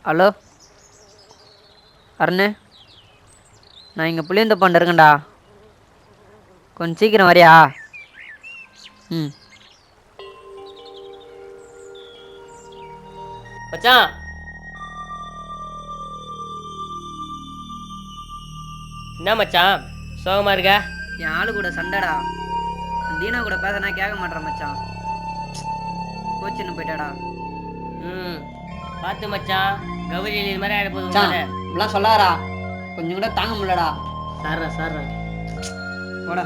Hello Arun, நான் இங்கே புளியந்தோப்பாண்ட இருக்கேன்டா. கொஞ்சம் சீக்கிரம் வரியா? ம். மச்சான், என்ன மச்சான் சோகமா இருக்க? என் ஆளு கூட சண்டைடா. தீனா கூட பேசினா கேட்க மாட்டேறான் மச்சான். கோச்சின்னு போயிட்டாடா. பார்த்து மச்சான், கௌரி இது மாதிரி ஆகிட போகுது. இப்படிலாம் சொல்லாரா, கொஞ்சம் கூட தாங்க முடியலடா. சார்றா போடா.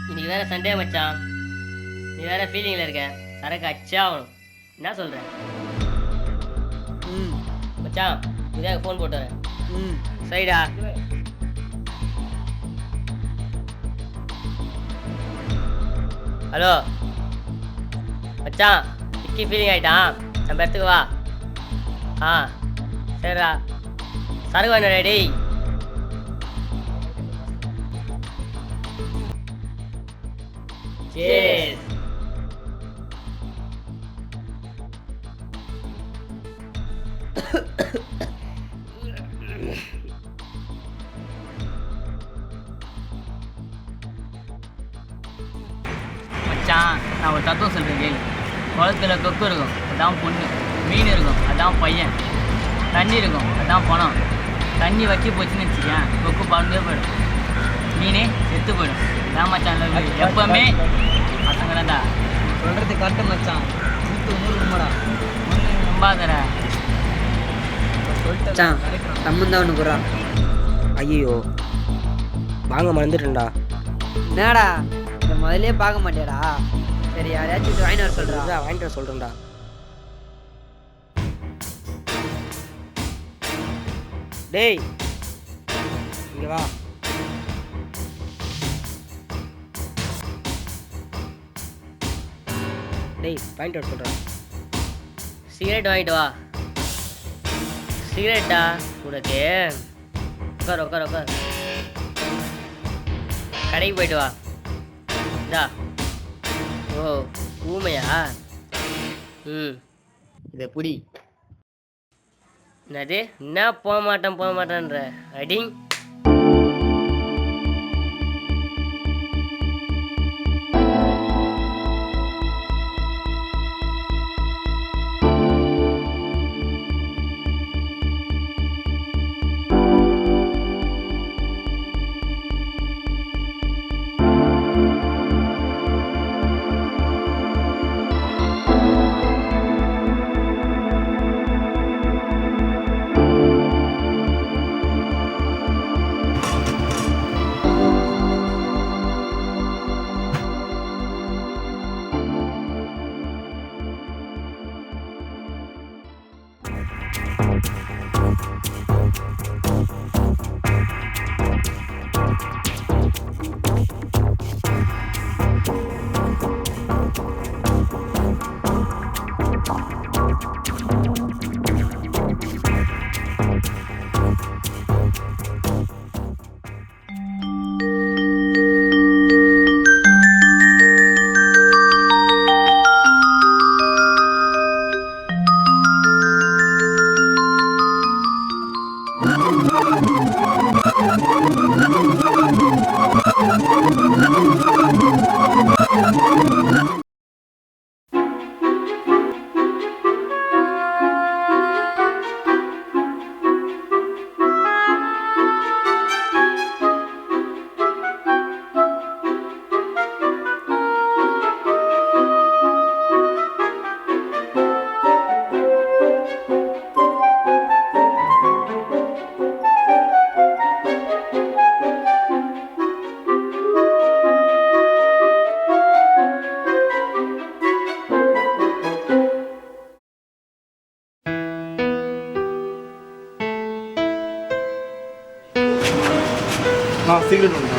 இன்னைக்கு வேற சண்டே மச்சான், நீ வேற ஃபீலிங்கில் இருக்க. சரக்கு அச்சா ஆகணும். என்ன சொல்ற மச்சான்? இதாக ஃபோன் போட்டு வரேன். சரிடா. ஹலோ மச்சான், விக்கி ஃபீலிங் ஆகிட்டான். நம்ம இடத்துக்கு வா. சரிடா. சரக்கு வேணும் ரெடி. Cheers. மச்சான், நான் ஒரு தத்துவம் சொல்கிறேன் கேளு. குளத்தில் கொக்கு இருக்கும், அதான் பொண்ணு. மீன் இருக்கும், அதான் பையன். தண்ணி இருக்கும், அதான் பணம். தண்ணி வற்றி போச்சுன்னு வச்சுக்கேன், கொக்கு பறந்தே போயிடும், மீனே செத்து போயிடும். அதான் மச்சான் லவ். எப்பவுமே பசங்க தான்டா. சொல்கிறது கரெக்டு மச்சான். 100 உண்மைடா. ஒன்று நம்பாதற. மச்சான் தம்மந்தான் ஒன்று குறா. ஐயோ, வாங்க மறந்துட்டேன்டா. என்னடா இந்த முதலே பார்க்க மாட்டியாடா? சரி, யாரையாச்சும் இது வாங்கிட்டு வர சொல்கிறா. வாங்கிட்டு வர சொல்கிறேன்டா. டேய் இங்கே வா. டேய் வாங்கிட்டு வர சொல்கிறேன். சிகரெட் வாங்கிட்டு வா. சிகரெட்டா உனக்கு? உட்கார். கடைக்கு போயிட்டு வா. இந்தா. ஓ, ஊமையா? இதை புடி. என்னது? என்ன போக மாட்டேன்ற அடிங். சிகரெட் ஒன்று.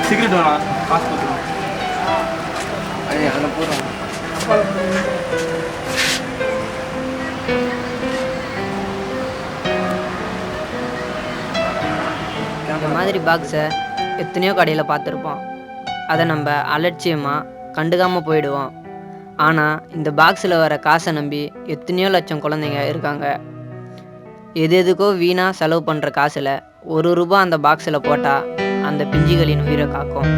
சிகரெட் வேணா? காசு கொடுத்துருவோம். ஐயா அதில் போடுறோம். இந்த மாதிரி பாக்ஸை எத்தனையோ கடையில் பார்த்துருப்போம். அதை நம்ம அலட்சியமாக கண்டுக்காமல் போயிடுவோம். ஆனால் இந்த பாக்ஸில் வர காசை நம்பி எத்தனையோ லட்சம் குழந்தைங்க இருக்காங்க. எதுக்கோ வீணாக செலவு பண்ணுற காசில் 1 ரூபா அந்த பாக்ஸில் போட்டால் அந்த பிஞ்சுகளின் உயிரை காக்கும்.